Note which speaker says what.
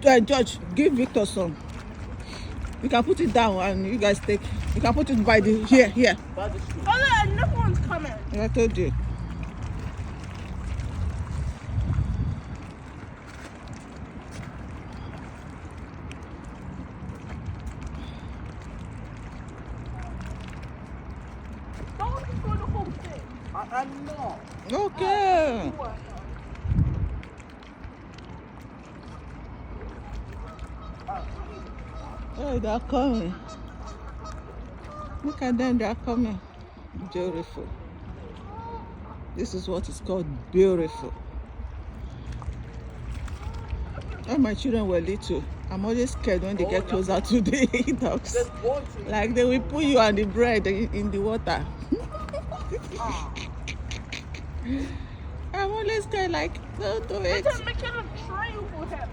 Speaker 1: George, give Victor some. You can put it down and you guys take. You can put it by the here.
Speaker 2: By the street.
Speaker 3: Oh, look, another one's coming.
Speaker 1: I told you.
Speaker 3: Don't destroy the whole thing.
Speaker 2: I'm not.
Speaker 1: Okay. Oh, they're coming. Look at them, they're coming. Beautiful. This is what is called beautiful. When my children were little, I'm always scared when they get closer to the dogs.
Speaker 2: There's one thing.
Speaker 1: Like they will put you and the bread in the water. I'm always scared, like, don't do it.
Speaker 3: They're making a trail for him.